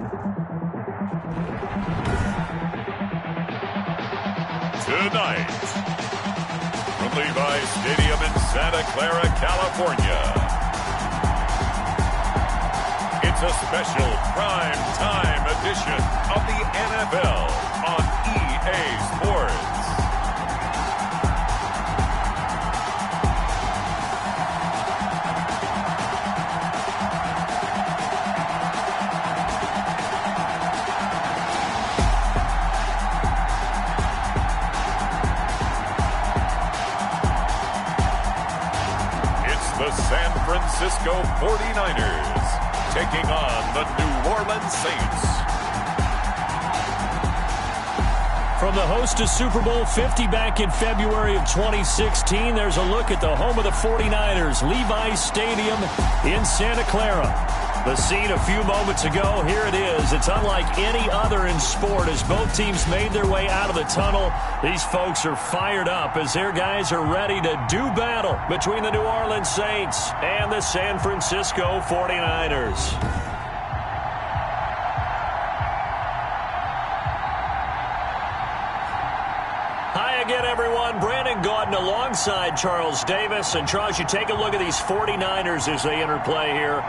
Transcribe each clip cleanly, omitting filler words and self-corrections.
Tonight, from Levi's Stadium in Santa Clara, California, it's a special prime time edition of the NFL on EA Sports. The San Francisco 49ers taking on the New Orleans Saints. From the host to Super Bowl 50 back in February of 2016, there's a look at the home of the 49ers, Levi's Stadium in Santa Clara. The scene a few moments ago, here it is. It's unlike any other in sport as both teams made their way out of the tunnel. These folks are fired up as their guys are ready to do battle between the New Orleans Saints and the San Francisco 49ers. Hi again, everyone. Brandon Gaudin alongside Charles Davis. And Charles, you take a look at these 49ers as they interplay here.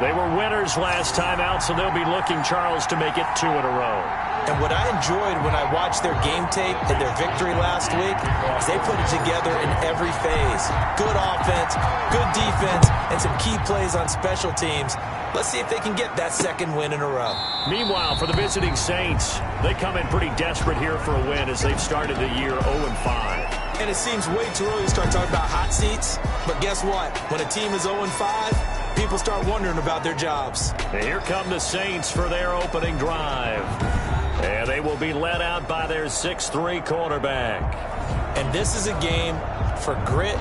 They were winners last time out, so they'll be looking, Charles, to make it 2 in a row. And what I enjoyed when I watched their game tape and their victory last week is they put it together in every phase. Good offense, good defense, and some key plays on special teams. Let's see if they can get that second win in a row. Meanwhile, for the visiting Saints, they come in pretty desperate here for a win as they've started the year 0-5. And it seems way too early to start talking about hot seats, but guess what? When a team is 0-5, people start wondering about their jobs. And here come the Saints for their opening drive. And they will be led out by their 6'3" quarterback. And this is a game for grit.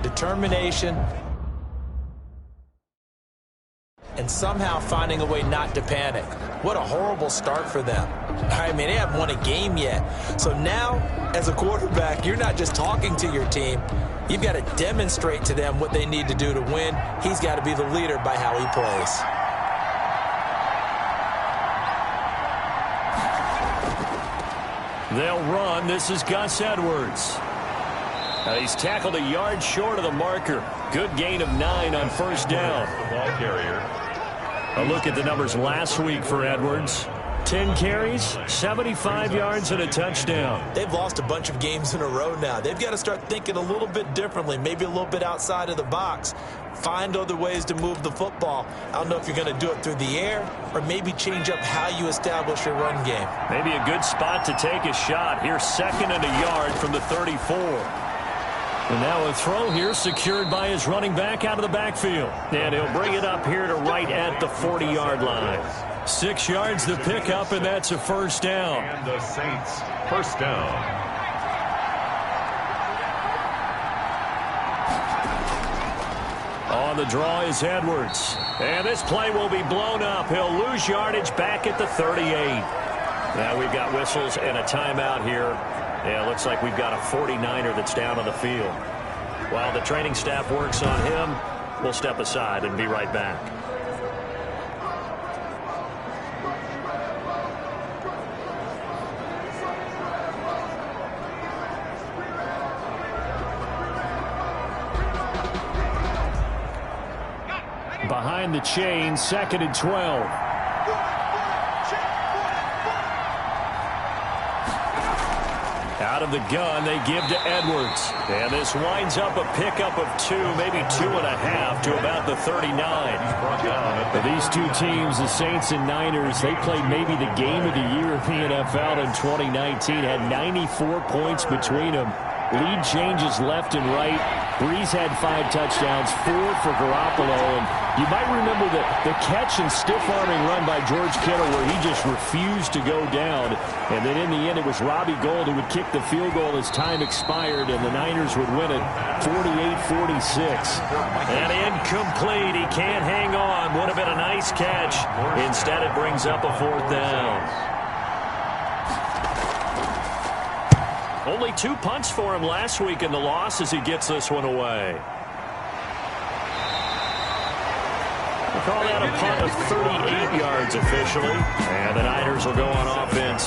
Determination, and somehow finding a way not to panic. What a horrible start for them. I mean, they haven't won a game yet. So now, as a quarterback, you're not just talking to your team. You've got to demonstrate to them what they need to do to win. He's got to be the leader by how he plays. They'll run. This is Gus Edwards. He's tackled a yard short of the marker. Good gain of 9 on first down. Ball carrier. A look at the numbers last week for Edwards. 10 carries, 75 yards, and a touchdown. They've lost a bunch of games in a row now. They've got to start thinking a little bit differently, maybe a little bit outside of the box. Find other ways to move the football. I don't know if you're going to do it through the air or maybe change up how you establish your run game. Maybe a good spot to take a shot. Here's 2nd and a yard from the 34. And now a throw here secured by his running back out of the backfield. And he'll bring it up here to right at the 40-yard line. 6 yards the pickup, and that's a first down. And the Saints, first down. On the draw is Edwards. And this play will be blown up. He'll lose yardage back at the 38. Now we've got whistles and a timeout here. Yeah, it looks like we've got a 49er that's down on the field. While the training staff works on him, we'll step aside and be right back. behind the chain, 2nd and 12. Out of the gun, they give to Edwards. And this winds up a pickup of 2, maybe 2.5 to about the 39. But these two teams, the Saints and Niners, they played maybe the game of the year in the NFL in 2019. Had 94 points between them. Lead changes left and right. Breeze had 5 touchdowns, 4 for Garoppolo. And you might remember the catch and stiff-arming run by George Kittle where he just refused to go down. And then in the end, it was Robbie Gould who would kick the field goal as time expired, and the Niners would win it 48-46. And incomplete. He can't hang on. Would have been a nice catch. Instead, it brings up a 4th down. Only 2 punts for him last week in the loss as he gets this one away. We'll call that a punt of 38 yards officially. And the Niners will go on offense.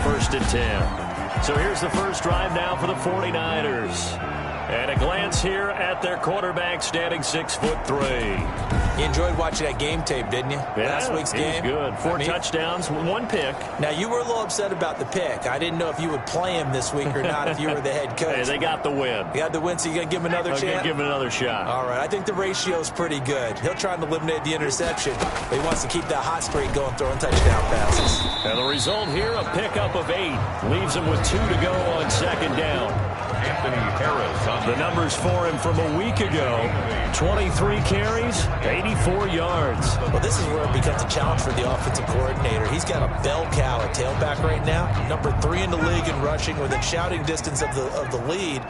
1st and 10. So here's the first drive now for the 49ers. And a glance here at their quarterback standing 6'3". You enjoyed watching that game tape, didn't you? Yeah, last week's game. Good. 4 touchdowns, 1 pick. Now, you were a little upset about the pick. I didn't know if you would play him this week or not if you were the head coach. Hey, they got the win. You got the win, so you're going to give him another chance? Give him another shot. All right. I think the ratio's pretty good. He'll try and eliminate the interception, but he wants to keep that hot streak going, throwing touchdown passes. And the result here, a pickup of 8. Leaves him with 2 to go on 2nd down. Anthony Harris on the numbers for him from a week ago. 23 carries, 84 yards. Well, this is where it becomes a challenge for the offensive coordinator. He's got a bell cow at tailback right now. Number 3 in the league in rushing within shouting distance of the lead.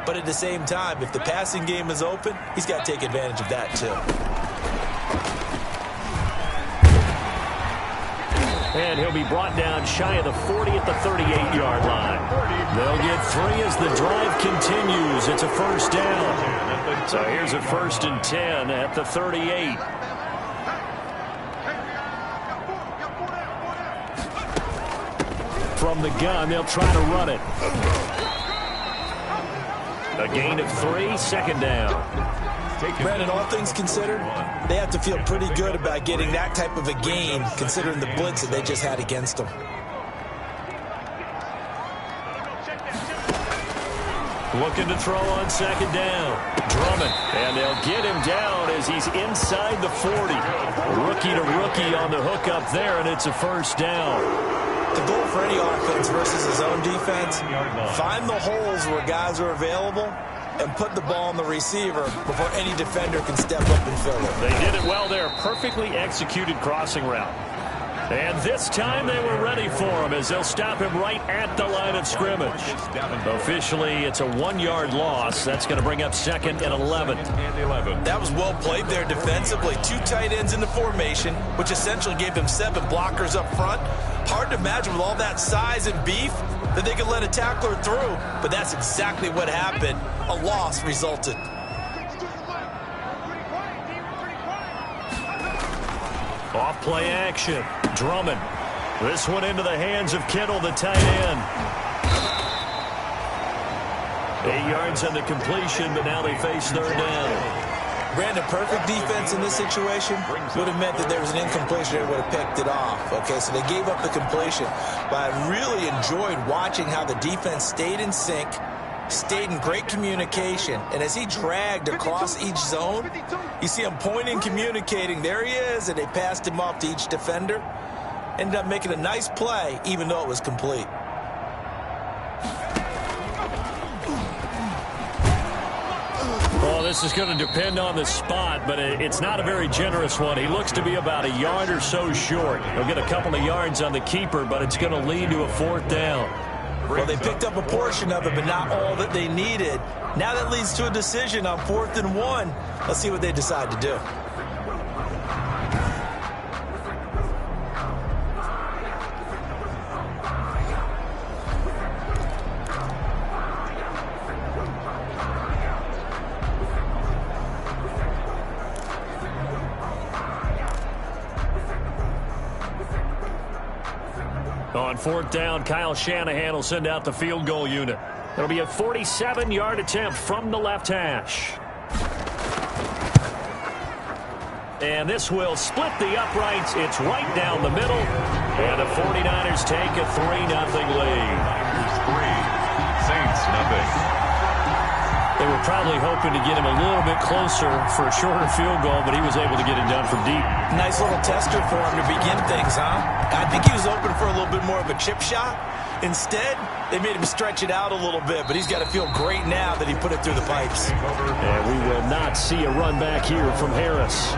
But at the same time, if the passing game is open, he's got to take advantage of that too. And he'll be brought down shy of the 40 at the 38-yard line. They'll get 3 as the drive continues. It's a 1st down. So here's a 1st and 10 at the 38. From the gun, they'll try to run it. A gain of 3, 2nd down. Brandon, all things considered, they have to feel pretty good about getting that type of a gain, considering the blitz that they just had against them. Looking to throw on 2nd down. Drummond. And they'll get him down as he's inside the 40. Rookie to rookie on the hook up there, and it's a 1st down. The goal for any offense versus his own defense, find the holes where guys are available and put the ball on the receiver before any defender can step up and fill it. They did it well there. Perfectly executed crossing route. And this time they were ready for him as they'll stop him right at the line of scrimmage. Officially, it's a 1-yard loss. That's going to bring up 2nd and 11. That was well played there defensively. 2 tight ends in the formation, which essentially gave them 7 blockers up front. Hard to imagine with all that size and beef that they could let a tackler through, but that's exactly what happened. A loss resulted. Off play action. Drummond. This one into the hands of Kittle, the tight end. 8 yards on the completion, but now they face 3rd down. Brandon, perfect defense in this situation would have meant that there was an incompletion and would have picked it off. Okay, so they gave up the completion. But I really enjoyed watching how the defense stayed in sync, stayed in great communication, and as he dragged across each zone, you see him pointing, communicating. There he is, and they passed him off to each defender. Ended up making a nice play, even though it was complete. Well, this is going to depend on the spot, but it's not a very generous one. He looks to be about a yard or so short. He'll get a couple of yards on the keeper, but it's going to lead to a 4th down. Well, they picked up a portion of it, but not all that they needed. Now that leads to a decision on 4th and 1. Let's see what they decide to do. On 4th down, Kyle Shanahan will send out the field goal unit. It'll be a 47-yard attempt from the left hash. And this will split the uprights. It's right down the middle. And the 49ers take a 3-0 lead. 3, Saints nothing. They were probably hoping to get him a little bit closer for a shorter field goal, but he was able to get it done from deep. Nice little tester for him to begin things, huh? I think he was open for a little bit more of a chip shot. Instead, they made him stretch it out a little bit, but he's got to feel great now that he put it through the pipes. And we will not see a run back here from Harris.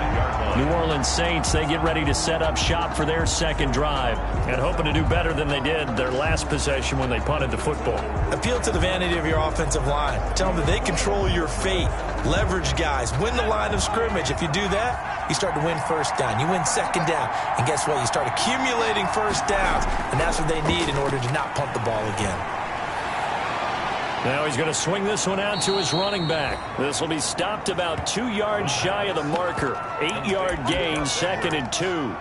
New Orleans Saints, they get ready to set up shop for their second drive and hoping to do better than they did their last possession when they punted the football. Appeal to the vanity of your offensive line. Tell them that they control your fate. Leverage guys. Win the line of scrimmage. If you do that, you start to win first down. You win second down. And guess what? You start accumulating first downs. And that's what they need in order to not punt the ball again. Now he's going to swing this one out to his running back. This will be stopped about 2 yards shy of the marker. 8-yard gain, 2nd and 2.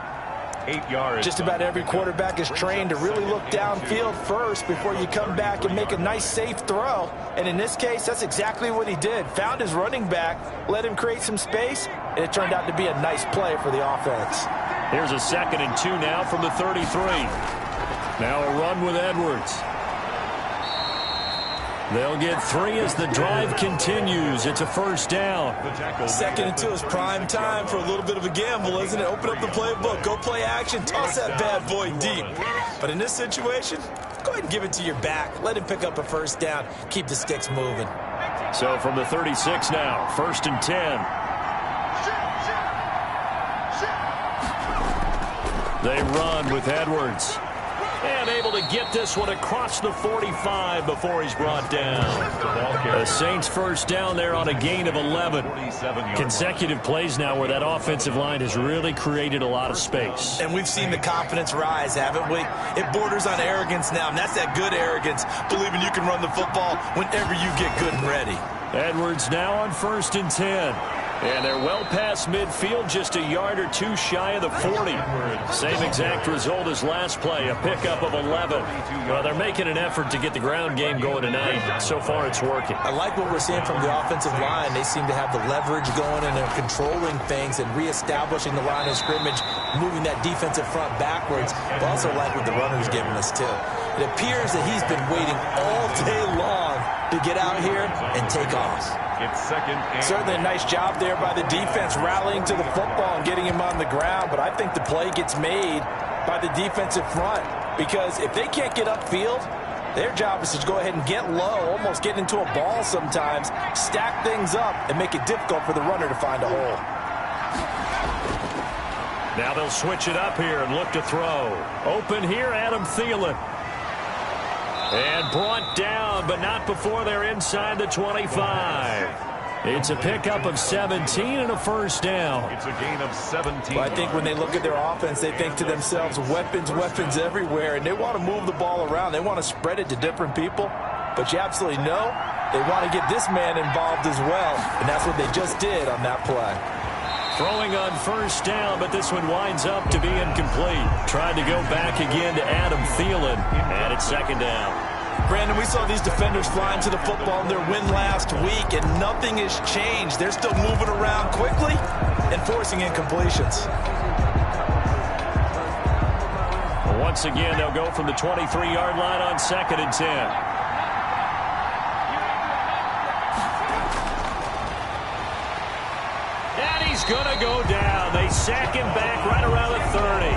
8 yards. Just about every quarterback is trained to really look downfield first before you come back and make a nice, safe throw. And in this case, that's exactly what he did. Found his running back, let him create some space, and it turned out to be a nice play for the offense. Here's a 2nd and 2 now from the 33. Now a run with Edwards. They'll get 3 as the drive continues. It's a first down. 2nd and 2 is prime time for a little bit of a gamble, isn't it? Open up the playbook, go play action, toss that bad boy deep. But in this situation, go ahead and give it to your back. Let him pick up a first down. Keep the sticks moving. So from the 36 now, 1st and 10. They run with Edwards. And able to get this one across the 45 before he's brought down. The Saints first down there on a gain of 11. Consecutive plays now where that offensive line has really created a lot of space. And we've seen the confidence rise, haven't we? It borders on arrogance now, and that's that good arrogance, believing you can run the football whenever you get good and ready. Edwards now on 1st and 10. And they're well past midfield, just a yard or 2 shy of the 40. Same exact result as last play, a pickup of 11. Well, they're making an effort to get the ground game going tonight. So far, it's working. I like what we're seeing from the offensive line. They seem to have the leverage going, and they're controlling things and reestablishing the line of scrimmage, moving that defensive front backwards. But also like what the runner's giving us, too. It appears that he's been waiting all day long to get out here and take off. It's 2nd and certainly a nice job there by the defense, rallying to the football and getting him on the ground. But I think the play gets made by the defensive front, because if they can't get upfield, their job is to go ahead and get low, almost get into a ball sometimes, stack things up, and make it difficult for the runner to find a hole. Now they'll switch it up here and look to throw. Open here, Adam Thielen. And brought down, but not before they're inside the 25. It's a pickup of 17 and a first down. It's a gain of 17. Well, I think when they look at their offense, they think to themselves, weapons, weapons everywhere, and they want to move the ball around. They want to spread it to different people. But you absolutely know they want to get this man involved as well, and that's what they just did on that play. Throwing on first down, but this one winds up to be incomplete. Tried to go back again to Adam Thielen, and it's 2nd down. Brandon, we saw these defenders flying to the football in their win last week, and nothing has changed. They're still moving around quickly and forcing incompletions. Once again, they'll go from the 23-yard line on 2nd and 10. Going to go down. They sack him back right around the 30.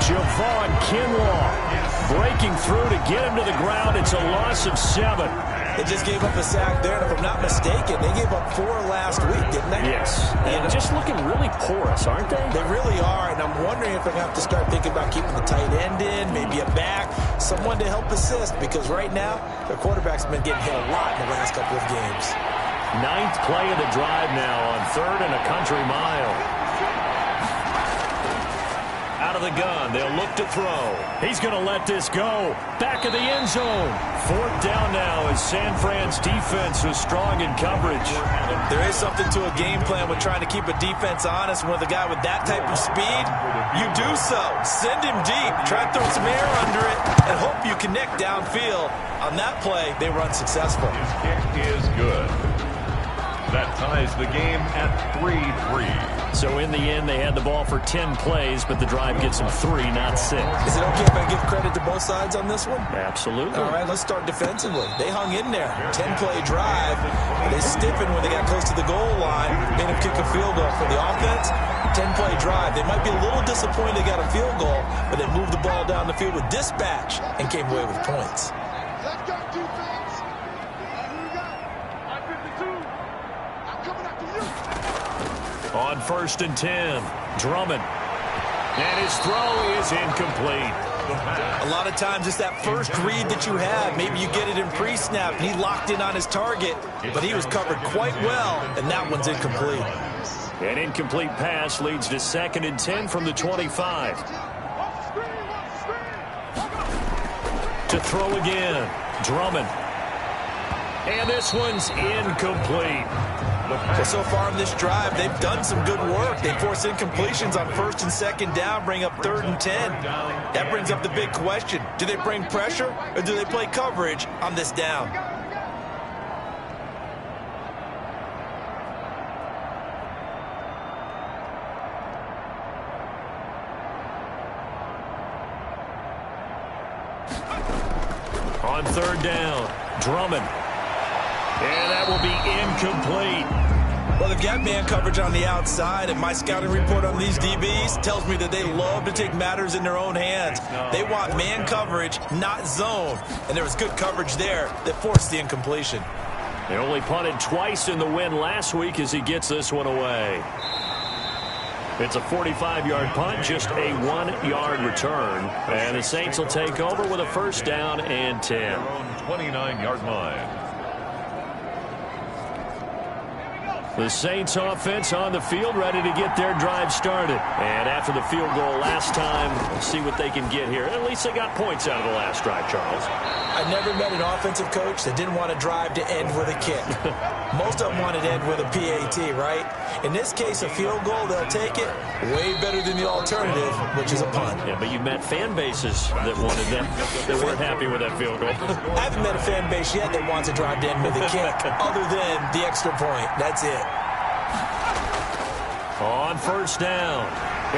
Javon Kinlaw breaking through to get him to the ground. It's a loss of 7. They just gave up a sack there, and if I'm not mistaken, they gave up 4 last week, didn't they? Yes. And just looking really porous, aren't they? They really are, and I'm wondering if I'm going to have to start thinking about keeping the tight end in, maybe a back, someone to help assist, because right now, their quarterback's been getting hit a lot in the last couple of games. 9th play of the drive now on 3rd and a country mile. Out of the gun, they'll look to throw. He's going to let this go. Back of the end zone. 4th down now as San Fran's defense was strong in coverage. There is something to a game plan with trying to keep a defense honest. With a guy with that type of speed, you do so. Send him deep. Try to throw some air under it and hope you connect downfield. On that play, they were unsuccessful. His kick is good. That ties the game at 3-3. So in the end, they had the ball for 10 plays, but the drive gets them 3, not 6. Is it okay if I give credit to both sides on this one? Absolutely. All right, let's start defensively. They hung in there. 10-play drive. They stiffened when they got close to the goal line. Made them kick a field goal. For the offense, 10-play drive. They might be a little disappointed they got a field goal, but they moved the ball down the field with dispatch and came away with points. On 1st and 10, Drummond. And his throw is incomplete. A lot of times it's that first read that you have. Maybe you get it in pre-snap, and he locked in on his target, but he was covered quite well, and that one's incomplete. An incomplete pass leads to 2nd and 10 from the 25. To throw again, Drummond. And this one's incomplete. Well, so far in this drive, they've done some good work. They force incompletions on 1st and 2nd down, bring up 3rd and 10. That brings up the big question. Do they bring pressure, or do they play coverage on this down? On 3rd down, Drummond. And that will be incomplete. Well, they've got man coverage on the outside, and my scouting report on these DBs tells me that they love to take matters in their own hands. They want man coverage, not zone. And there was good coverage there that forced the incompletion. They only punted twice in the win last week as he gets this one away. It's a 45-yard punt, just a 1-yard return. And the Saints will take over with a 1st down and 10. 29-yard line. The Saints offense on the field, ready to get their drive started. And after the field goal last time, we'll see what they can get here. At least they got points out of the last drive, Charles. I never met an offensive coach that didn't want a drive to end with a kick. Most of them wanted to end with a PAT, right? In this case, a field goal, they'll take it. Way better than the alternative, which is a punt. Yeah, but you've met fan bases that wanted them, that weren't happy with that field goal. I haven't met a fan base yet that wants a drive to end with a kick, other than the extra point. That's it. On 1st down,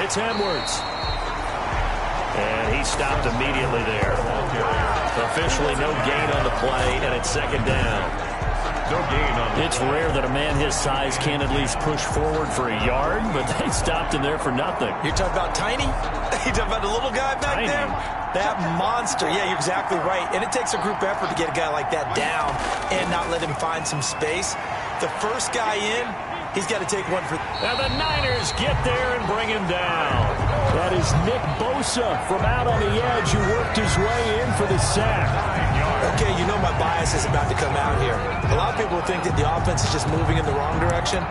it's Edwards. And he stopped immediately there. Officially no gain on the play, and it's 2nd down. No gain on the It's rare that a man his size can at least push forward for a yard, but they stopped him there for nothing. You're talking about Tiny? You're talking about the little guy back Tiny. there? That monster. Yeah, you're exactly right. And it takes a group effort to get a guy like that down and not let him find some space. The first guy in, he's got to take one for... And the Niners get there and bring him down. That is Nick Bosa from out on the edge who worked his way in for the sack. Okay, you know my bias is about to come out here. A lot of people think that the offense is just moving in the wrong direction.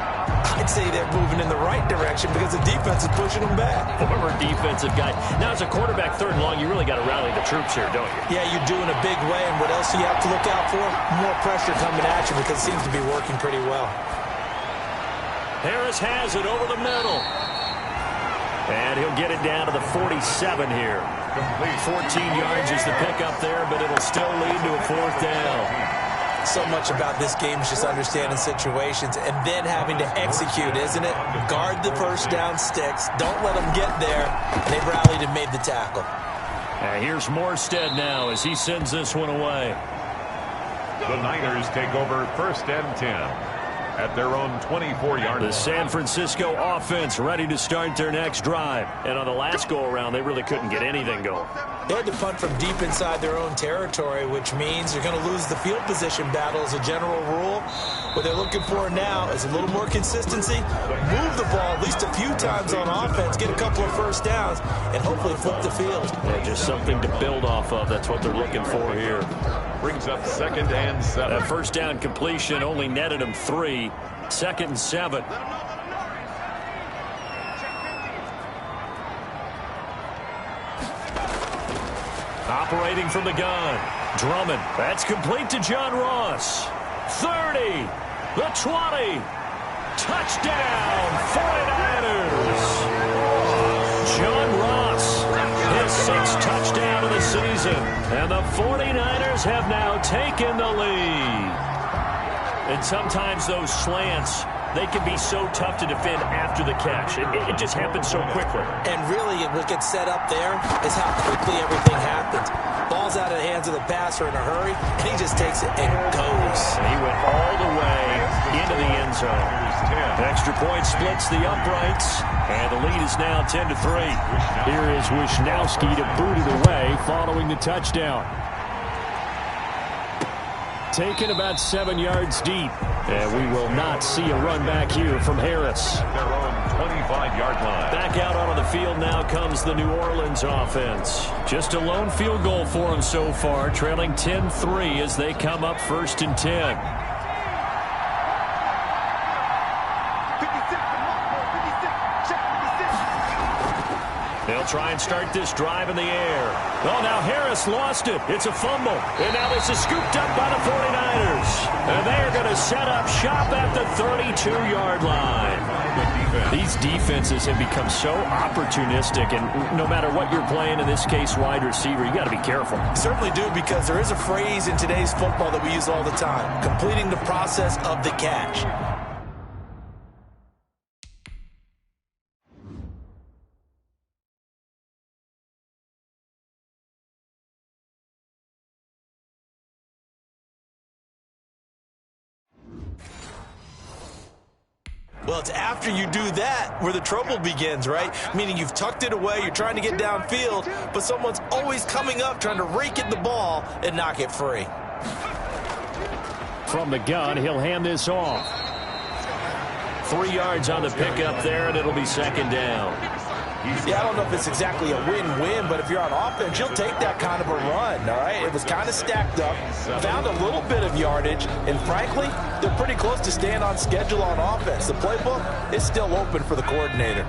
I'd say they're moving in the right direction because the defense is pushing them back. Former defensive guy. Now, as a quarterback 3rd and long, you really got to rally the troops here, don't you? Yeah, you do in a big way. And what else do you have to look out for? More pressure coming at you because it seems to be working pretty well. Harris has it over the middle. And he'll get it down to the 47 here. 14 yards is the pickup there, but it'll still lead to a 4th down. So much about this game is just understanding situations and then having to execute, isn't it? Guard the 1st down sticks. Don't let them get there. And they've rallied and made the tackle. Here's Morstead now as he sends this one away. The Niners take over 1st and 10. At their own 24-yard line. The San Francisco offense ready to start their next drive. And on the last go-around, they really couldn't get anything going. They had to punt from deep inside their own territory, which means they're going to lose the field position battle as a general rule. What they're looking for now is a little more consistency, move the ball at least a few times on offense, get a couple of 1st downs, and hopefully flip the field. Yeah, just something to build off of. That's what they're looking for here. Brings up 2nd and 7. That 1st down completion only netted him 3. 2nd and 7. Operating from the gun. Drummond. That's complete to John Ross. 30. The 20. Touchdown, 49ers. John Ross, his 6th touchdown of the season. And the 49ers have now taken the lead. And sometimes those slants, they can be so tough to defend after the catch. It just happens so quickly. And really, what gets set up there is how quickly everything happens. Ball's out of the hands of the passer in a hurry, and he just takes it and goes. He went all the way into the end zone. Extra point splits the uprights, and the lead is now 10-3. Here is Wisnowski to boot it away following the touchdown. Taken about 7 yards deep. And we will not see a run back here from Harris. Their own 25-yard line. Back out onto the field now comes the New Orleans offense. Just a lone field goal for them so far, trailing 10-3 as they come up 1st and 10. They'll try and start this drive in the air. Oh, now Harris lost it. It's a fumble. And now this is scooped up by the 49ers. And they're going to set up shop at the 32-yard line. These defenses have become so opportunistic, and no matter what you're playing, in this case, wide receiver, you got to be careful. Certainly do, because there is a phrase in today's football that we use all the time: completing the process of the catch. Well, it's after you do that where the trouble begins, right? Meaning you've tucked it away, you're trying to get downfield, but someone's always coming up trying to rake at the ball and knock it free. From the gun, he'll hand this off. 3 yards on the pickup there, and it'll be 2nd down. Yeah, I don't know if it's exactly a win-win, but if you're on offense, you'll take that kind of a run, all right? It was kind of stacked up, found a little bit of yardage, and frankly, they're pretty close to staying on schedule on offense. The playbook is still open for the coordinator.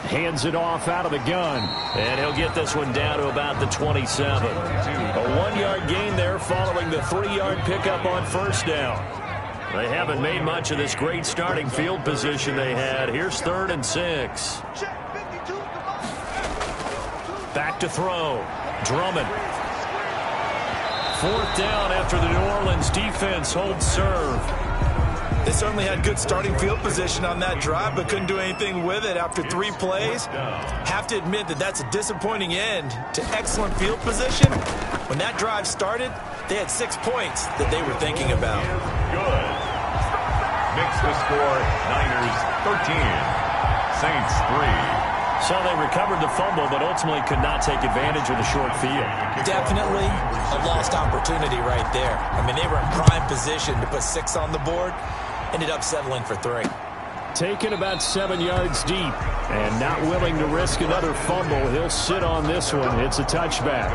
Hands it off out of the gun. And he'll get this one down to about the 27. A 1-yard gain there following the 3-yard pickup on 1st down. They haven't made much of this great starting field position they had. Here's 3rd and 6. Back to throw. Drummond. 4th down after the New Orleans defense holds serve. They certainly had good starting field position on that drive, but couldn't do anything with it after 3 plays. Have to admit that that's a disappointing end to excellent field position. When that drive started, they had 6 points that they were thinking about. Good. Makes the score Niners 13, Saints 3. So they recovered the fumble, but ultimately could not take advantage of the short field. Definitely a lost opportunity right there. I mean, they were in prime position to put 6 on the board. Ended up settling for 3. Taken about 7 yards deep and not willing to risk another fumble. He'll sit on this one. It's a touchback.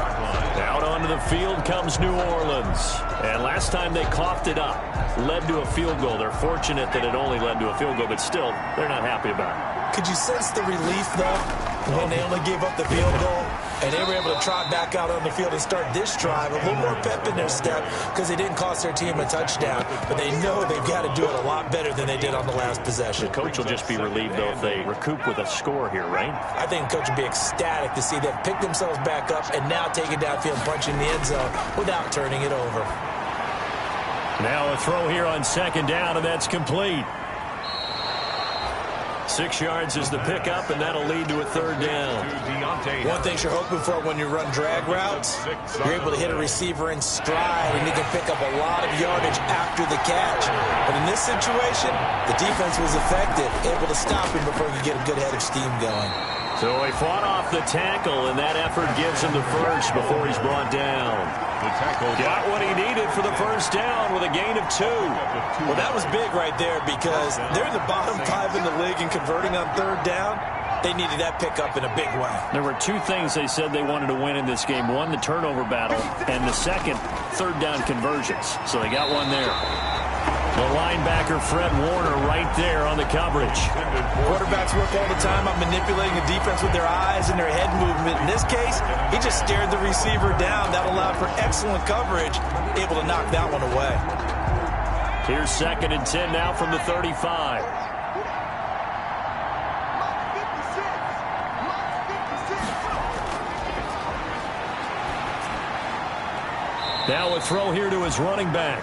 Out onto the field comes New Orleans. And last time they coughed it up, led to a field goal. They're fortunate that it only led to a field goal, but still, they're not happy about it. Could you sense the relief, though, when they only gave up the field goal? And they were able to trot back out on the field and start this drive. A little more pep in their step because they didn't cost their team a touchdown. But they know they've got to do it a lot better than they did on the last possession. The coach will just be relieved, though, if they recoup with a score here, right? I think the coach will be ecstatic to see them pick themselves back up and now take it downfield, punching the end zone without turning it over. Now a throw here on 2nd down, and that's complete. 6 yards is the pickup, and that'll lead to a 3rd down. One thing you're hoping for when you run drag routes, you're able to hit a receiver in stride, and he can pick up a lot of yardage after the catch. But in this situation, the defense was effective, able to stop him before he could get a good head of steam going. So he fought off the tackle, and that effort gives him the first before he's brought down. The tackle got what he needed for the 1st down with a gain of 2. Well, that was big right there because they're in the bottom 5 in the league in converting on 3rd down. They needed that pickup in a big way. There were 2 things they said they wanted to win in this game. One, the turnover battle, and the second, 3rd down conversions. So they got one there. The linebacker, Fred Warner, right there on the coverage. Quarterbacks work all the time on manipulating the defense with their eyes and their head movement. In this case, he just stared the receiver down. That allowed for excellent coverage, able to knock that one away. Here's 2nd and 10 now from the 35. Now a throw here to his running back.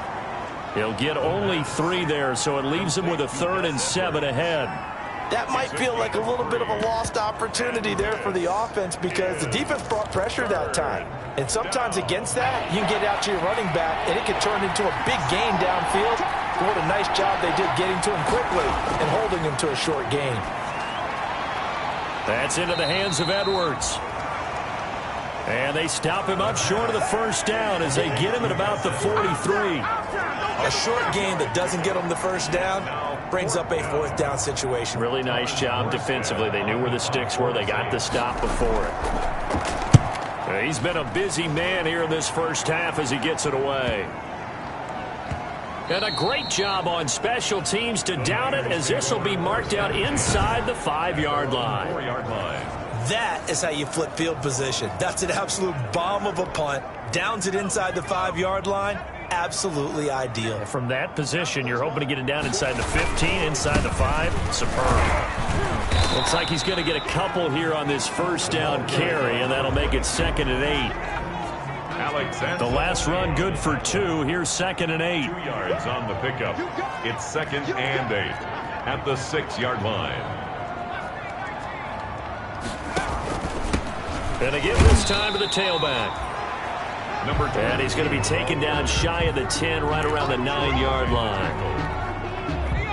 He'll get only 3 there, so it leaves him with a 3rd and 7 ahead. That might feel like a little bit of a lost opportunity there for the offense because the defense brought pressure that time. And sometimes against that, you can get out to your running back, and it can turn into a big gain downfield. But what a nice job they did getting to him quickly and holding him to a short gain. That's into the hands of Edwards. And they stop him up short of the first down as they get him at about the 43. A short gain that doesn't get them the first down brings up a 4th down situation. Really nice job defensively. They knew where the sticks were. They got the stop before it. He's been a busy man here in this first half as he gets it away. And a great job on special teams to down it as this will be marked out inside the 5-yard line. 4-yard line. That is how you flip field position. That's an absolute bomb of a punt. Downs it inside the 5-yard line. Absolutely ideal. From that position, you're hoping to get it down inside the 15, inside the 5. Superb. Looks like he's going to get a couple here on this first down carry, and that'll make it 2nd and 8. The last run good for 2. Here's 2nd and 8. 2 yards on the pickup. It's 2nd and 8 at the 6-yard line. And again this time to the tailback. And he's going to be taken down shy of the 10, right around the 9-yard line.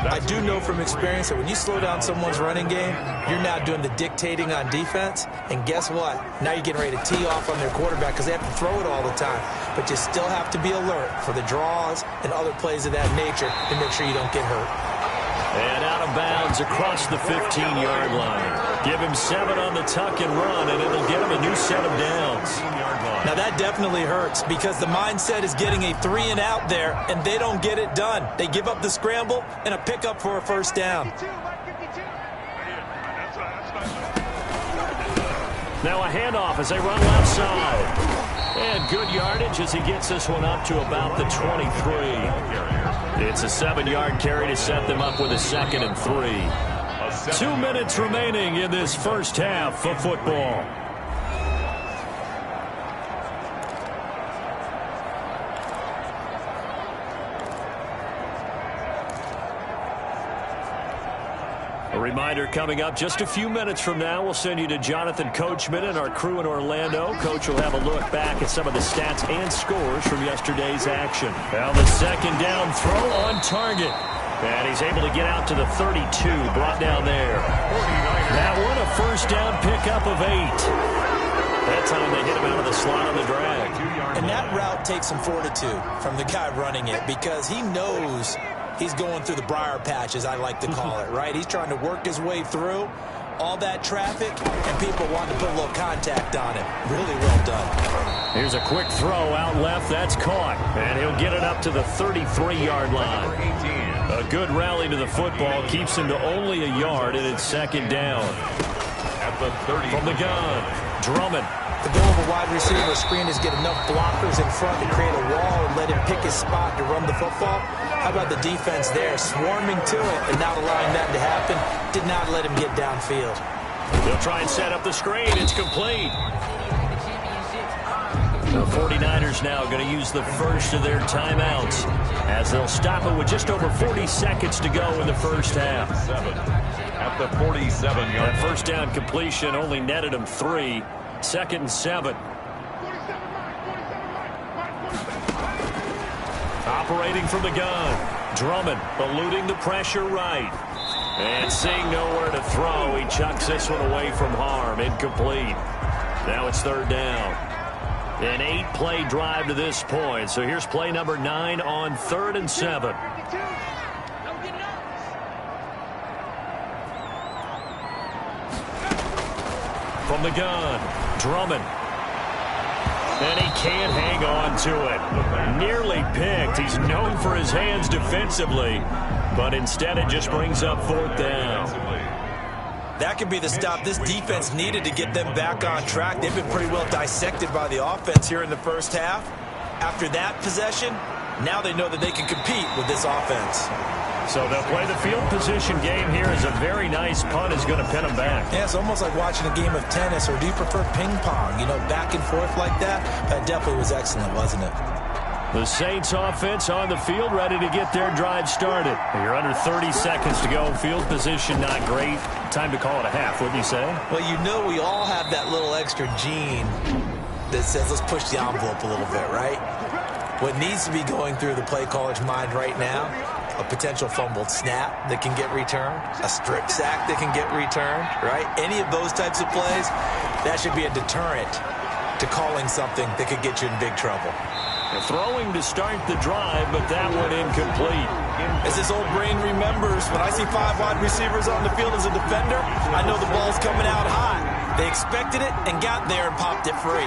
I do know from experience that when you slow down someone's running game, you're now doing the dictating on defense. And guess what? Now you're getting ready to tee off on their quarterback because they have to throw it all the time. But you still have to be alert for the draws and other plays of that nature to make sure you don't get hurt. And out of bounds across the 15-yard line. Give him 7 on the tuck and run, and it'll get him a new set of downs. Now that definitely hurts because the mindset is getting a 3-and-out there, and they don't get it done. They give up the scramble and a pickup for a first down. Now a handoff as they run left side. And good yardage as he gets this one up to about the 23. It's a 7-yard carry to set them up with a 2nd and 3. 2 minutes remaining in this first half of football. A reminder coming up just a few minutes from now, we'll send you to Jonathan Coachman and our crew in Orlando. Coach will have a look back at some of the stats and scores from yesterday's action. Now the 2nd down throw on target. And he's able to get out to the 32, brought down there. That one, a first down pickup of 8. That time they hit him out of the slot on the drag. And that route takes some fortitude from the guy running it because he knows he's going through the briar patch, as I like to call it, right? He's trying to work his way through all that traffic, and people want to put a little contact on it. Really well done. Here's a quick throw out left. That's caught. And he'll get it up to the 33-yard line. A good rally to the football keeps him to only a yard, and it's 2nd down. At the 30. From the gun, Drummond. The goal of a wide receiver screen is get enough blockers in front to create a wall and let him pick his spot to run the football. How about the defense there, swarming to it and not allowing that to happen? Did not let him get downfield. They'll try and set up the screen. It's complete. The 49ers now going to use the first of their timeouts as they'll stop it with just over 40 seconds to go in the first half. At the 47-yard line. That first down completion only netted him 3. 2nd and 7. Operating from the gun. Drummond eluding the pressure right. And seeing nowhere to throw, he chucks this one away from harm. Incomplete. Now it's 3rd down. An 8-play drive to this point. So here's play number 9 on 3rd and 7. From the gun, Drummond. And he can't hang on to it. Nearly picked. He's known for his hands defensively, but instead it just brings up 4th down. That could be the stop this defense needed to get them back on track. They've been pretty well dissected by the offense here in the first half. After that possession, now they know that they can compete with this offense. So they'll play the field position game here as a very nice punt is going to pin them back. Yeah, it's almost like watching a game of tennis, or do you prefer ping pong? You know, back and forth like that? That definitely was excellent, wasn't it? The Saints offense on the field, ready to get their drive started. You're under 30 seconds to go. Field position not great. Time to call it a half, wouldn't you say? Well, you know we all have that little extra gene that says let's push the envelope a little bit, right? What needs to be going through the play caller's mind right now, a potential fumbled snap that can get returned, a strip sack that can get returned, right? Any of those types of plays, that should be a deterrent to calling something that could get you in big trouble. Throwing to start the drive, but that one incomplete. As this old brain remembers, when I see 5 wide receivers on the field as a defender, I know the ball's coming out high. They expected it and got there and popped it free.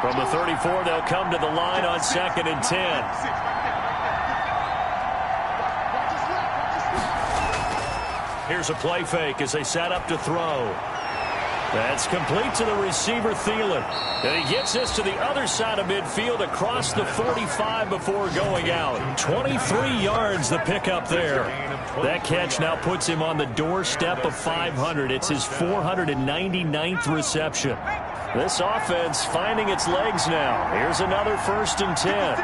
From the 34, they'll come to the line on 2nd and 10. Here's a play fake as they set up to throw. That's complete to the receiver, Thielen. And he gets this to the other side of midfield across the 45 before going out. 23 yards the pickup there. That catch now puts him on the doorstep of 500. It's his 499th reception. This offense finding its legs now. Here's another 1st and 10.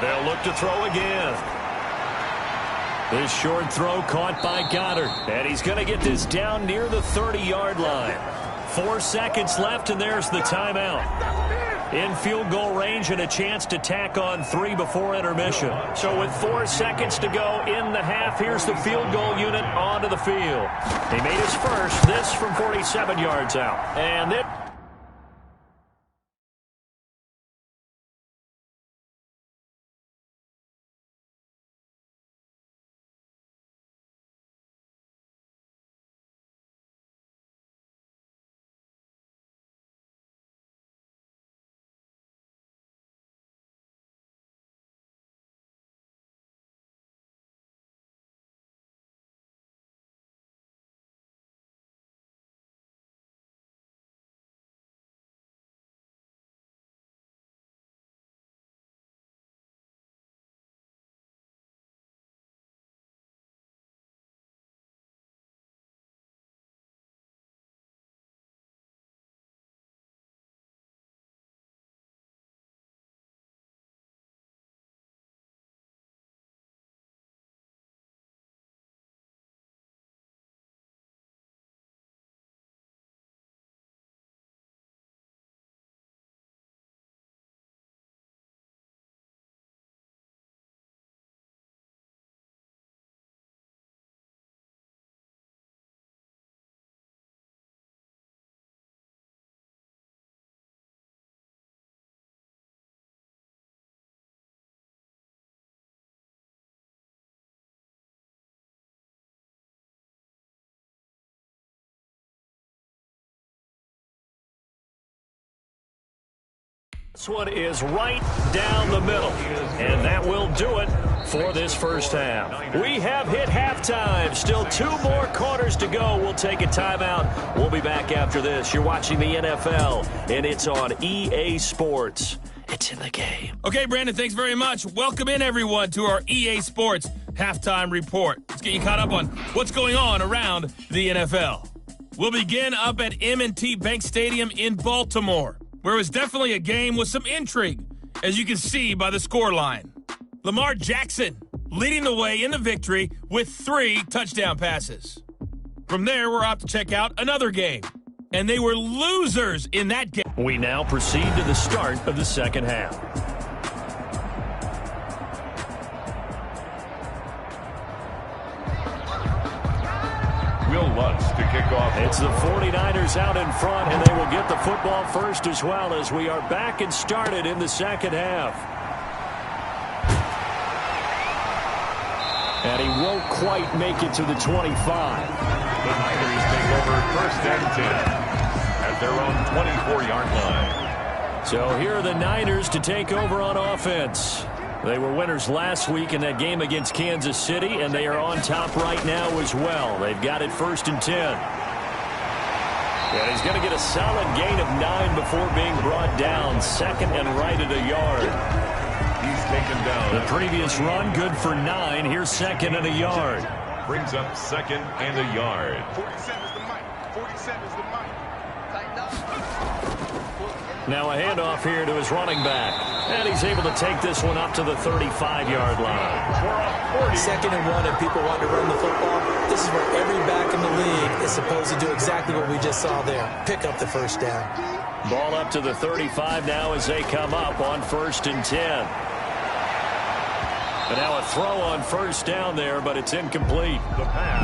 They'll look to throw again. This short throw caught by Goddard. And he's going to get this down near the 30-yard line. 4 seconds left, and there's the timeout. In field goal range and a chance to tack on 3 before intermission. So with 4 seconds to go in the half, here's the field goal unit onto the field. He made his first, this from 47 yards out. And it... This one is right down the middle, and that will do it for this first half. We have hit halftime. Still 2 more quarters to go. We'll take a timeout. We'll be back after this. You're watching the NFL, and it's on EA Sports. It's in the game. Okay, Brandon, thanks very much. Welcome in, everyone, to our EA Sports halftime report. Let's get you caught up on what's going on around the NFL. We'll begin up at M&T Bank Stadium in Baltimore, where it was definitely a game with some intrigue, as you can see by the scoreline. Lamar Jackson leading the way in the victory with 3 touchdown passes. From there, we're off to check out another game, and they were losers in that game. We now proceed to the start of the second half. Will Lutz to kick off. It's the 49ers out in front, and they will get the football first as well, as we are back and started in the second half. And he won't quite make it to the 25. The Niners take over 1st and 10 at their own 24-yard line. So here are the Niners to take over on offense. They were winners last week in that game against Kansas City, and they are on top right now as well. They've got it 1st and 10. And he's going to get a solid gain of 9 before being brought down. 2nd and right at a yard. He's taken down. The previous run, good for 9. Here's 2nd and a yard. Brings up 2nd and a yard. 47 is the mic. 47 is the mic. Tighten up. Now a handoff here to his running back. And he's able to take this one up to the 35-yard line. 2nd and 1 and people want to run the football. This is where every back in the league is supposed to do exactly what we just saw there. Pick up the first down. Ball up to the 35 now as they come up on 1st and 10. And now a throw on 1st down there, but it's incomplete.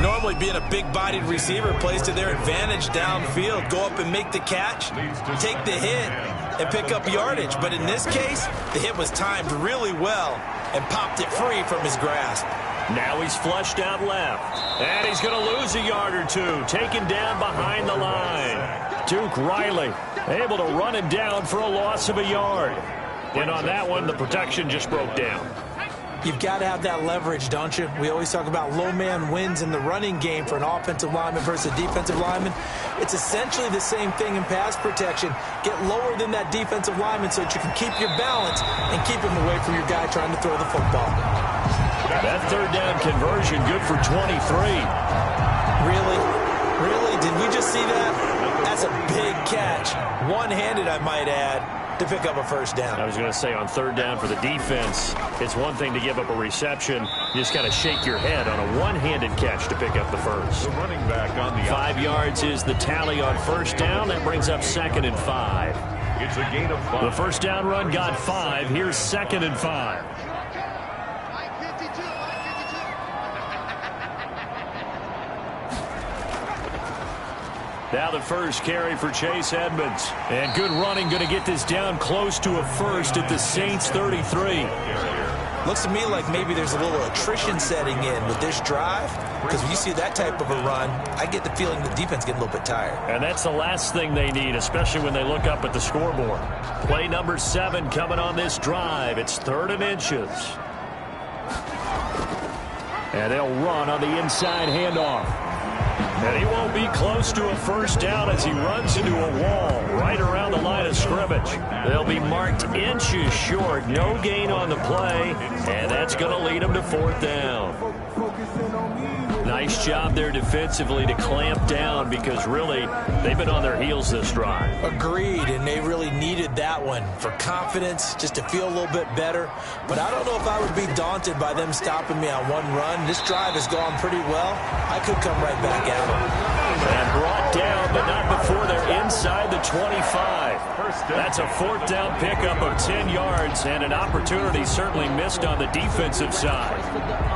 Normally being a big-bodied receiver plays to their advantage downfield. Go up and make the catch, take the hit, and pick up yardage. But in this case, the hit was timed really well and popped it free from his grasp. Now he's flushed out left. And he's going to lose a yard or two. Taken down behind the line. Duke Riley able to run him down for a loss of a yard. And on that one, the protection just broke down. You've got to have that leverage, don't you? We always talk about low man wins in the running game for an offensive lineman versus a defensive lineman. It's essentially the same thing in pass protection. Get lower than that defensive lineman so that you can keep your balance and keep him away from your guy trying to throw the football. That 3rd down conversion good for 23. Really? Really? Did we just see that? That's a big catch. One-handed, I might add, to pick up a 1st down. I was going to say on 3rd down for the defense, it's one thing to give up a reception. You just got to shake your head on a one-handed catch to pick up the first. The running back on the 5 yards is the tally on 1st down. That brings up 2nd and 5. It's a gain of 5. The 1st down run got 5. Here's 2nd and 5. Now the first carry for Chase Edmonds. And good running, going to get this down close to a first at the Saints 33. Looks to me like maybe there's a little attrition setting in with this drive. Because when you see that type of a run, I get the feeling the defense getting a little bit tired. And that's the last thing they need, especially when they look up at the scoreboard. Play number 7 coming on this drive. It's 3rd and inches. And they'll run on the inside handoff. And he won't be close to a 1st down as he runs into a wall right around the line of scrimmage. They'll be marked inches short. No gain on the play. And that's going to lead them to 4th down. Nice job there defensively to clamp down because really they've been on their heels this drive. Agreed, and they really needed that one for confidence, just to feel a little bit better. But I don't know if I would be daunted by them stopping me on one run. This drive has gone pretty well. I could come right back at them. And brought down, but not before they're inside the 25. That's a 4th down pickup of 10 yards and an opportunity certainly missed on the defensive side.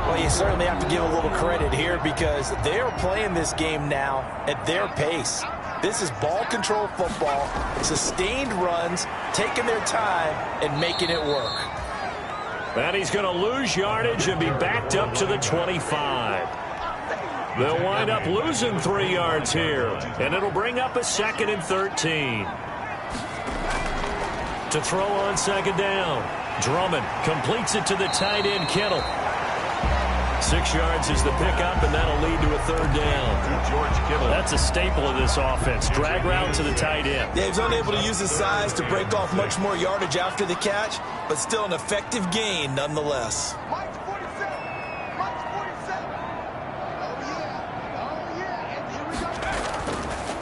Well, you certainly have to give a little credit here because they are playing this game now at their pace. This is ball control football, sustained runs, taking their time and making it work. And he's going to lose yardage and be backed up to the 25. They'll wind up losing 3 yards here, and it'll bring up a 2nd and 13. To throw on 2nd down. Drummond completes it to the tight end, Kittle. 6 yards is the pickup, and that'll lead to a 3rd down. George Kittle. That's a staple of this offense. Drag route to the tight end. Yeah, he's unable to use his size to break off much more yardage after the catch, but still an effective gain nonetheless.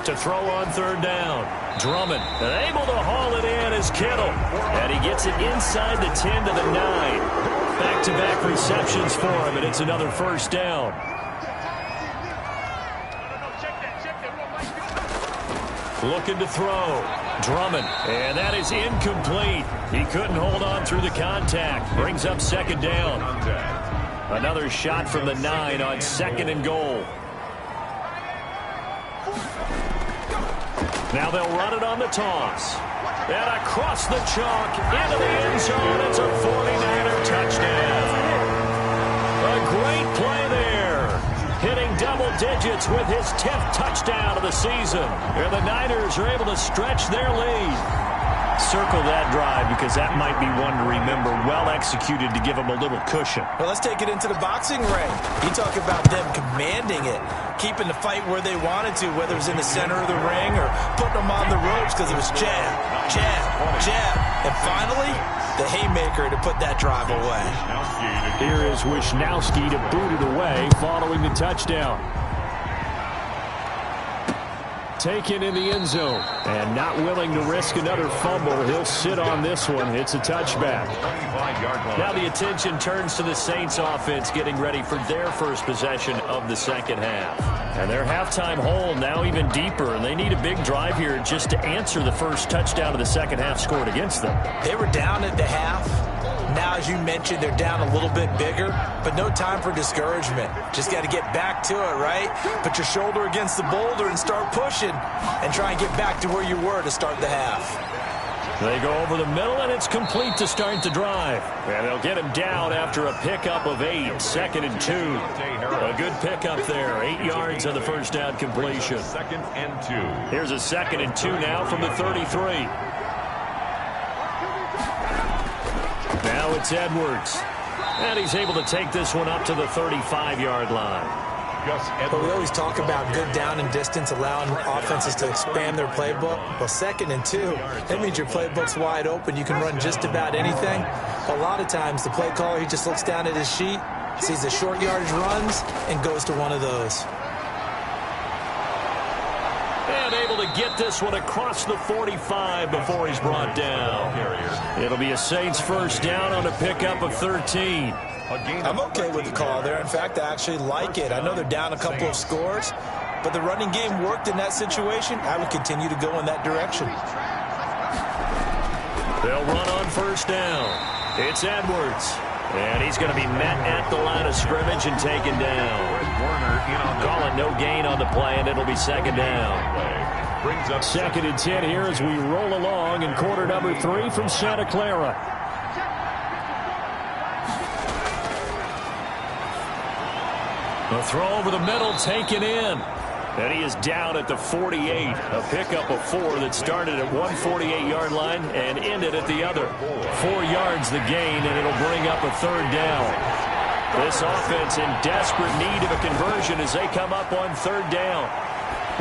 To throw on 3rd down. Drummond able to haul it in as Kittle. And he gets it inside the 10 to the 9. Back-to-back receptions for him, and it's another 1st down. Looking to throw. Drummond, and that is incomplete. He couldn't hold on through the contact. Brings up 2nd down. Another shot from the 9 on 2nd and goal. Now they'll run it on the toss. And across the chalk, into the end zone. It's a 49er touchdown. A great play there. Hitting double digits with his 10th touchdown of the season. And the Niners are able to stretch their lead. Circle that drive because that might be one to remember. Well executed to give them a little cushion. Well, let's take it into the boxing ring. You talk about them commanding it, keeping the fight where they wanted to, whether it was in the center of the ring or putting them on the ropes because it was jab, jab, jab. And finally, the haymaker to put that drive away. Here is Wisnowski to boot it away following the touchdown. taken in the end zone. And not willing to risk another fumble, he'll sit on this one. It's a touchback. Now the attention turns to the Saints offense getting ready for their first possession of the second half. And their halftime hole now even deeper, and they need a big drive here just to answer the first touchdown of the second half scored against them. They were down at the half. Now, as you mentioned, they're down a little bit bigger, but no time for discouragement. Just got to get back to it, right? Put your shoulder against the boulder and start pushing and try and get back to where you were to start the half. They go over the middle, and it's complete to start the drive. And they'll get him down after a pickup of 8, 2nd and 2. A good pickup there, 8 yards on the first down completion. 2nd and 2. Here's a 2nd and 2 now from the 33. Now it's Edwards. And he's able to take this one up to the 35-yard line. But we always talk about good down and distance, allowing offenses to expand their playbook. Well, 2nd and 2, that means your playbook's wide open. You can run just about anything. A lot of times, the play caller, he just looks down at his sheet, sees the short yardage runs, and goes to one of those. And able to get this one across the 45 before he's brought down. It'll be a Saints first down on a pickup of 13. I'm okay with the call there. In fact, I actually like it. I know they're down a couple of scores, but the running game worked in that situation. I would continue to go in that direction. They'll run on first down. It's Edwards. And he's going to be met at the line of scrimmage and taken down. Calling no gain on the play, and it'll be 2nd down. 2nd and 10 here as we roll along in quarter number 3 from Santa Clara. A throw over the middle taken in. And he is down at the 48. A pickup of 4 that started at 148-yard line and ended at the other. 4 yards the gain, and it'll bring up a 3rd down. This offense in desperate need of a conversion as they come up on 3rd down.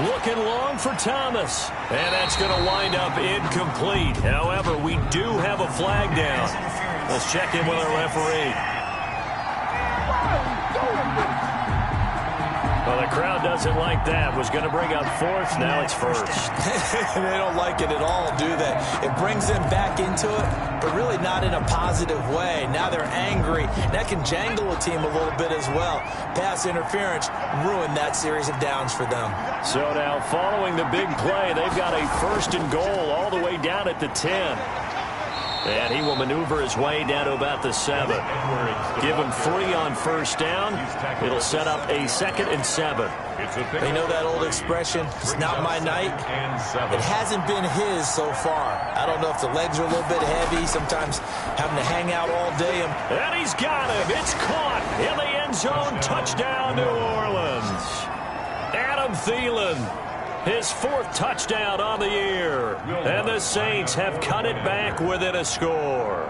Looking long for Thomas. And that's going to wind up incomplete. However, we do have a flag down. Let's check in with our referee. Well, the crowd doesn't like that. Was going to bring up 4th. Now it's 1st. They don't like it at all, do they? It brings them back into it, but really not in a positive way. Now they're angry. That can jangle a team a little bit as well. Pass interference ruined that series of downs for them. So now following the big play, they've got a 1st and goal all the way down at the 10. And he will maneuver his way down to about the 7. Give him 3 on first down. It'll set up a 2nd and 7. They know that old expression, it's not my night. It hasn't been his so far. I don't know if the legs are a little bit heavy, sometimes having to hang out all day. And he's got him. It's caught in the end zone. Touchdown, New Orleans. Adam Thielen. His 4th touchdown on the year. And the Saints have cut it back within a score.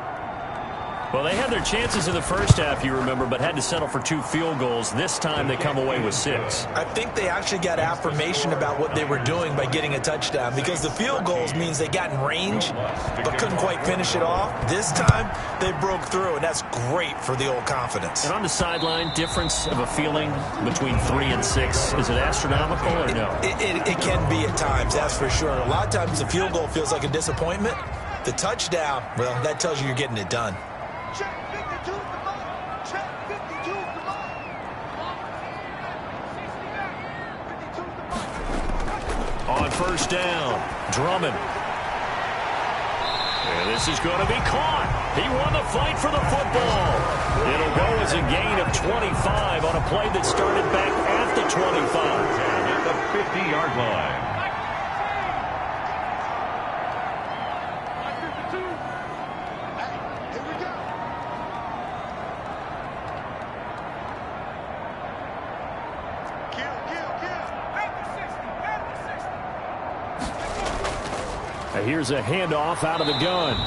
Well, they had their chances in the first half, you remember, but had to settle for 2 field goals. This time they come away with 6. I think they actually got affirmation about what they were doing by getting a touchdown, because the field goals means they got in range but couldn't quite finish it off. This time they broke through, and that's great for the old confidence. And on the sideline, difference of a feeling between 3 and 6, is it astronomical or no? It can be at times, that's for sure. A lot of times the field goal feels like a disappointment. The touchdown, well, that tells you you're getting it done. On first down, Drummond. And this is going to be caught. He won the fight for the football. It'll go as a gain of 25 on a play that started back at the 25. At the 50-yard line. Here's a handoff out of the gun.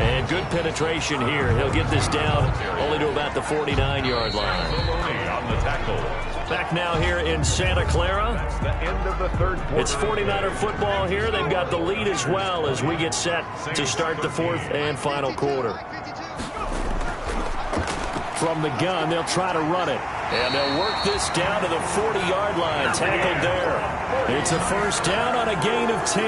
And good penetration here. He'll get this down only to about the 49-yard line. On the tackle. Back now here in Santa Clara. The end of the 3rd quarter. It's 49er football here. They've got the lead as well as we get set to start the 4th and final quarter. From the gun, they'll try to run it. And they'll work this down to the 40-yard line. Tackled there. It's a first down on a gain of 10.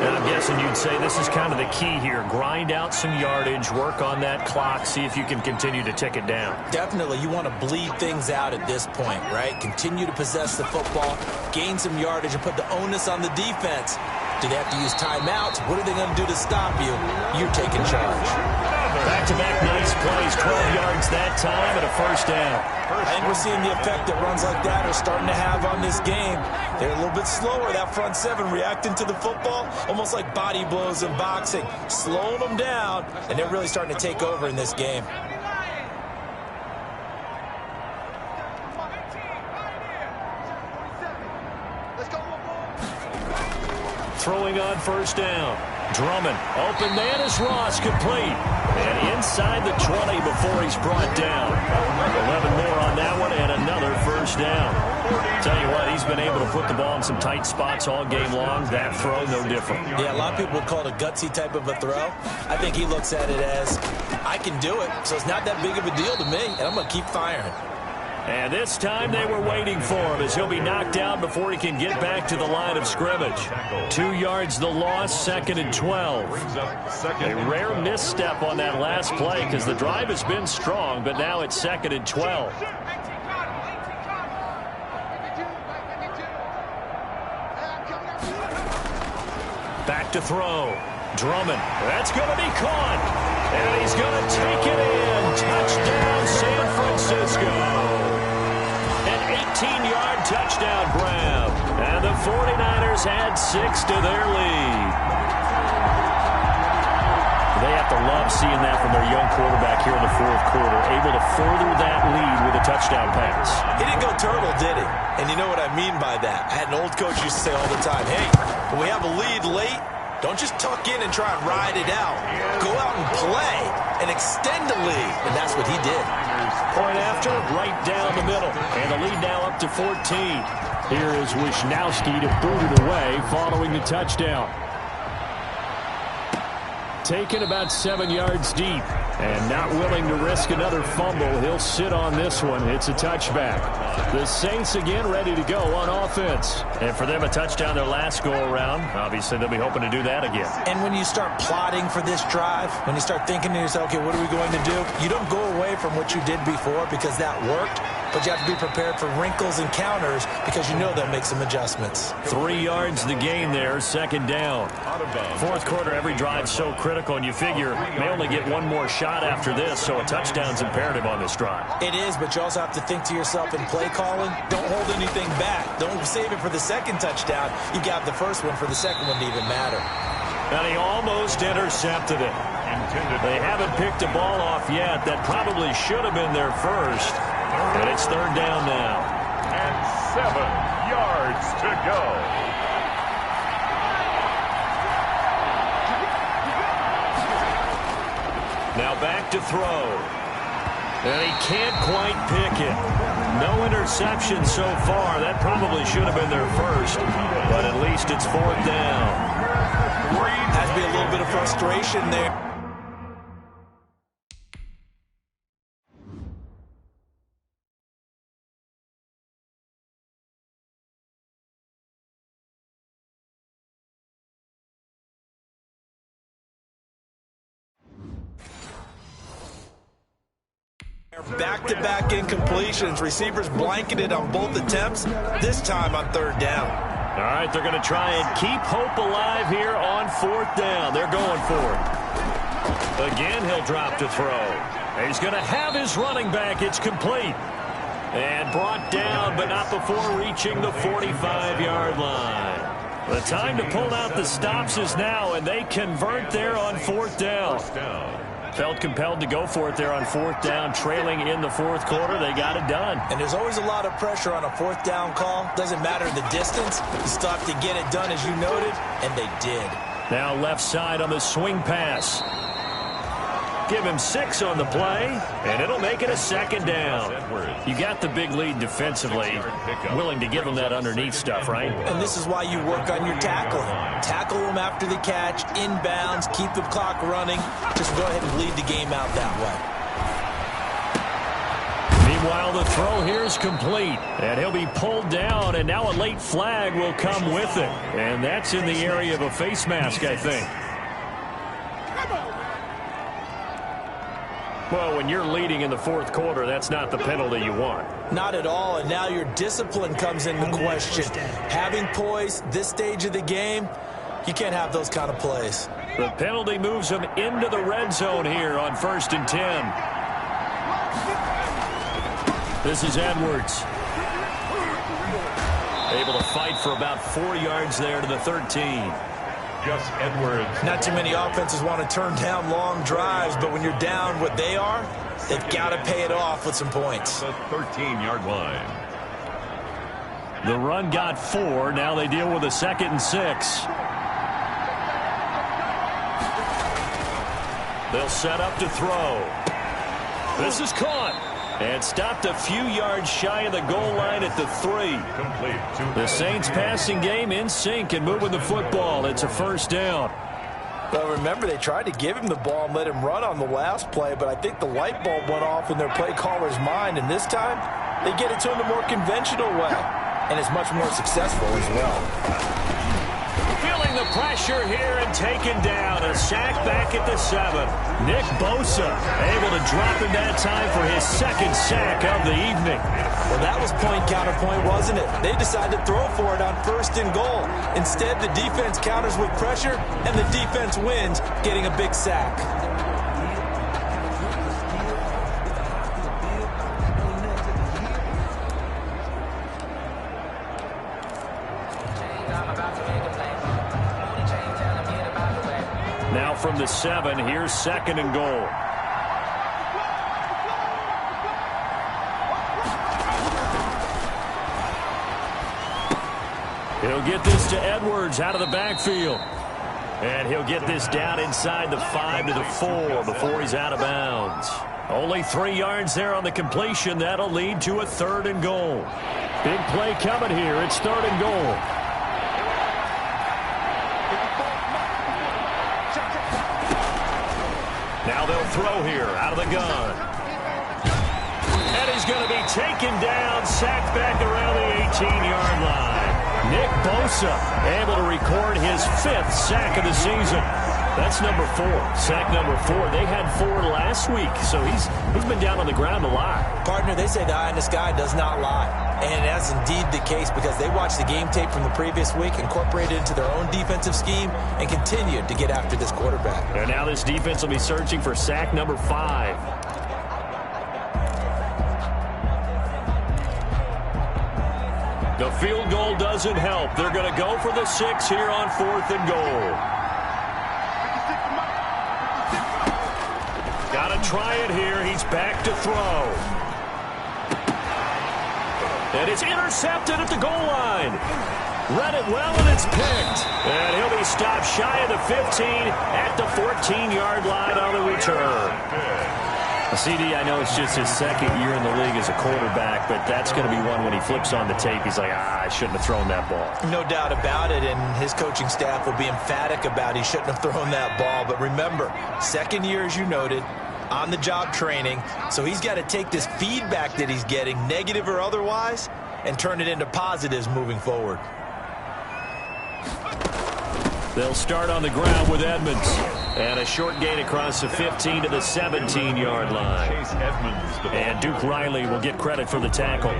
And I'm guessing you'd say this is kind of the key here. Grind out some yardage, work on that clock, see if you can continue to tick it down. Definitely. You want to bleed things out at this point, right? Continue to possess the football, gain some yardage, and put the onus on the defense. Do they have to use timeouts? What are they going to do to stop you? You're taking charge. Back-to-back nice plays, 12 yards that time and a first down. I think we're seeing the effect that runs like that are starting to have on this game. They're a little bit slower, that front seven, reacting to the football, almost like body blows in boxing, slowing them down, and they're really starting to take over in this game. Throwing on first down. Drummond, open man is Ross, complete. And inside the 20 before he's brought down. 11 more on that one and another first down. Tell you what, he's been able to put the ball in some tight spots all game long. That throw, no different. Yeah, a lot of people would call it a gutsy type of a throw. I think he looks at it as, I can do it, so it's not that big of a deal to me, and I'm going to keep firing. And this time they were waiting for him as he'll be knocked down before he can get back to the line of scrimmage. 2 yards the loss, 2nd and 12. A rare misstep on that last play because the drive has been strong, but now it's 2nd and 12. Back to throw. Drummond. That's going to be caught. And he's going to take it in. Touchdown, San Francisco. 18-yard touchdown grab. And the 49ers add 6 to their lead. They have to love seeing that from their young quarterback here in the fourth quarter, able to further that lead with a touchdown pass. He didn't go turtle, did he? And you know what I mean by that. I had an old coach used to say all the time, hey, when we have a lead late, don't just tuck in and try and ride it out. Go out and play and extend the lead. And that's what he did. Point after, right down the middle. And the lead now up to 14. Here is Wisnowski to boot it away following the touchdown. Taken about 7 yards deep. And not willing to risk another fumble. He'll sit on this one. It's a touchback. The Saints again ready to go on offense. And for them, a touchdown their last go-around. Obviously, they'll be hoping to do that again. And when you start plotting for this drive, when you start thinking to yourself, okay, what are we going to do? You don't go away from what you did before because that worked. But you have to be prepared for wrinkles and counters because you know they'll make some adjustments. 3 yards the gain there, 2nd down. Fourth quarter, every drive so critical, and you figure may only get one more shot after this, so a touchdown's imperative on this drive. It is, but you also have to think to yourself in play calling, don't hold anything back. Don't save it for the second touchdown. You got the first one for the second one to even matter. And he almost intercepted it. They haven't picked a ball off yet. That probably should have been their first. And it's 3rd down now. And 7 yards to go. Now back to throw. And he can't quite pick it. No interception so far. That probably should have been their first. But at least it's 4th down. Has to be a little bit of frustration there. Back-to-back incompletions. Receivers blanketed on both attempts, this time on 3rd down. All right, they're going to try and keep hope alive here on 4th down. They're going for it. Again, he'll drop to throw. He's going to have his running back. It's complete. And brought down, but not before reaching the 45-yard line. The time to pull out the stops is now, and they convert there on 4th down. Felt compelled to go for it there on 4th down, trailing in the fourth quarter. They got it done. And there's always a lot of pressure on a 4th down call. Doesn't matter the distance. You still have to get it done, as you noted, and they did. Now left side on the swing pass. Give him 6 on the play, and it'll make it a 2nd down. You got the big lead defensively. Willing to give him that underneath stuff, right? And this is why you work on your tackling. Tackle them after the catch, inbounds, keep the clock running. Just go ahead and lead the game out that way. Meanwhile, the throw here is complete. And he'll be pulled down, and now a late flag will come with it. And that's in the area of a face mask, I think. Well, when you're leading in the fourth quarter, that's not the penalty you want. Not at all, and now your discipline comes into question. Having poise this stage of the game, you can't have those kind of plays. The penalty moves him into the red zone here on 1st and 10. This is Edwards. Able to fight for about 4 yards there to the 13. Just Edwards. Not too many offenses want to turn down long drives, but when you're down what they are, they've got to pay it off with some points. The 13-yard line. The run got 4. Now they deal with a 2nd and 6. They'll set up to throw. This is caught. And stopped a few yards shy of the goal line at the 3. Complete. The Saints passing game in sync and moving the football. It's a 1st down. Well, remember, they tried to give him the ball and let him run on the last play, but I think the light bulb went off in their play caller's mind, and this time they get it to him the more conventional way, and it's much more successful as well. Feeling the pressure here and taken down. A sack back at the 7. Nick Bosa able to drop him that time for his 2nd sack of the evening. Well, that was point counterpoint, wasn't it? They decided to throw for it on 1st and goal. Instead, the defense counters with pressure, and the defense wins, getting a big sack. Now from the 7, here's 2nd and goal. He'll get this to Edwards out of the backfield. And he'll get this down inside the 5 to the 4 before he's out of bounds. Only 3 yards there on the completion. That'll lead to a 3rd and goal. Big play coming here. It's 3rd and goal. Now they'll throw here out of the gun. And he's going to be taken down, sacked back around the 18-yard line. Nick Bosa able to record his 5th sack of the season. That's number 4, sack number 4. They had 4 last week, so he's been down on the ground a lot. Partner, they say the eye in the sky does not lie. And that's indeed the case because they watched the game tape from the previous week, incorporated it into their own defensive scheme, and continued to get after this quarterback. And now this defense will be searching for sack number 5. The field goal doesn't help. They're going to go for the 6 here on 4th and goal. Got to try it here. He's back to throw. And it's intercepted at the goal line. Read it well, and it's picked. And he'll be stopped shy of the 15 at the 14-yard line on the return. CD, I know it's just his 2nd year in the league as a quarterback, but that's going to be one when he flips on the tape. He's like, I shouldn't have thrown that ball. No doubt about it, and his coaching staff will be emphatic about he shouldn't have thrown that ball. But remember, 2nd year, as you noted, on-the-job training, so he's got to take this feedback that he's getting, negative or otherwise, and turn it into positives moving forward. They'll start on the ground with Edmonds. And a short gain across the 15 to the 17-yard line. And Duke Riley will get credit for the tackle.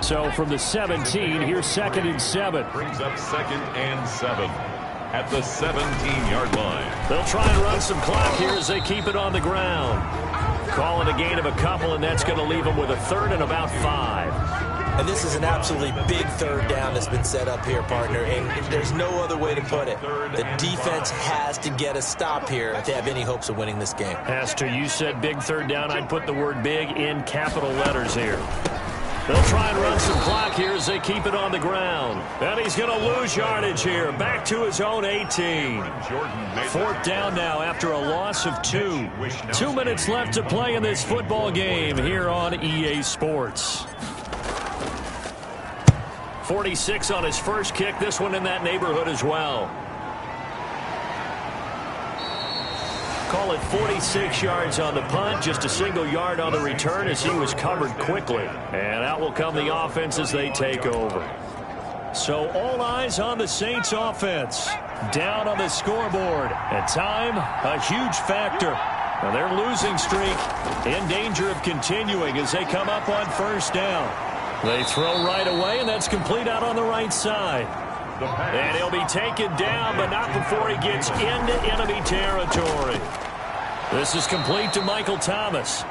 So from the 17, here's 2nd and 7. Brings up 2nd and 7 at the 17-yard line. They'll try and run some clock here as they keep it on the ground. Call it a gain of a couple, and that's going to leave them with a 3rd and about 5. And this is an absolutely big 3rd down that's been set up here, partner, and there's no other way to put it. The defense has to get a stop here if they have any hopes of winning this game. Pastor, you said big 3rd down. I'd put the word big in capital letters here. They'll try and run some clock here as they keep it on the ground. And he's going to lose yardage here. Back to his own 18. 4th down now after a loss of 2. 2 minutes left to play in this football game here on EA Sports. 46 on his first kick. This one in that neighborhood as well. call it 46 yards on the punt, just a single yard on the return as he was covered quickly. And out will come the offense as they take over. So all eyes on the Saints offense. Down on the scoreboard. And time, a huge factor. Now their losing streak in danger of continuing as they come up on first down. They throw right away, and that's complete out on the right side. And he'll be taken down, but not before he gets into enemy territory. This is complete to Michael Thomas.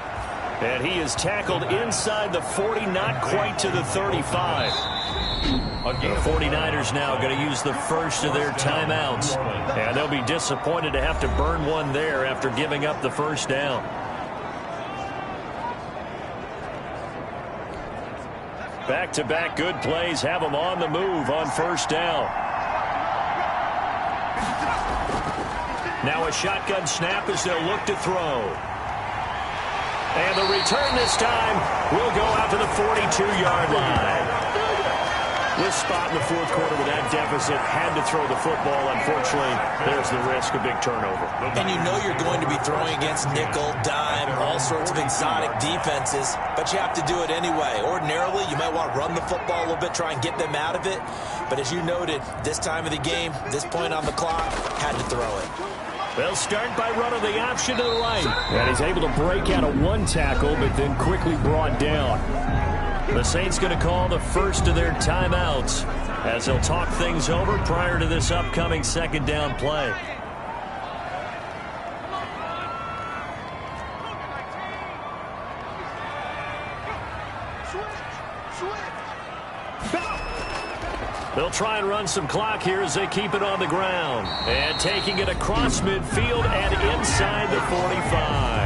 And he is tackled inside the 40, not quite to the 35. The 49ers now going to use the first of their timeouts. And they'll be disappointed to have to burn one there after giving up the first down. Back-to-back good plays have them on the move on first down. Now a shotgun snap as they'll look to throw. And the return this time will go out to the 42-yard line. This spot in the fourth quarter with that deficit, had to throw the football. Unfortunately, there's the risk of big turnover. And you know you're going to be throwing against nickel, dime, all sorts of exotic defenses, but you have to do it anyway. Ordinarily, you might want to run the football a little bit, try and get them out of it. But as you noted, this time of the game, this point on the clock, had to throw it. They'll start by running the option to the right. And he's able to break out of one tackle, but then quickly brought down. The Saints going to call the first of their timeouts as they'll talk things over prior to this upcoming second down play. They'll try and run some clock here as they keep it on the ground. And taking it across midfield and inside the 45.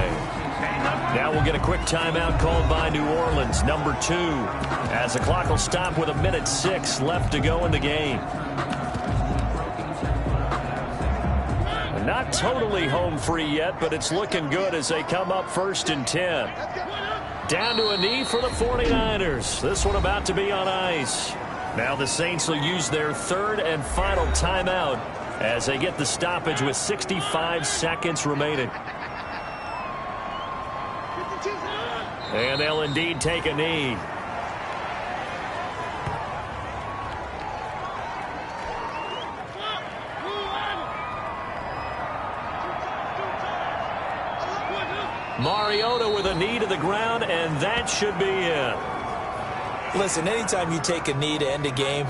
Now we'll get a quick timeout called by New Orleans, number 2, as the clock will stop with 1:06 left to go in the game. Not totally home free yet, but it's looking good as they come up 1st and 10. Down to a knee for the 49ers. This one about to be on ice. Now the Saints will use their third and final timeout as they get the stoppage with 65 seconds remaining. And they'll indeed take a knee. Mariota with a knee to the ground, and that should be it. Listen, anytime you take a knee to end a game,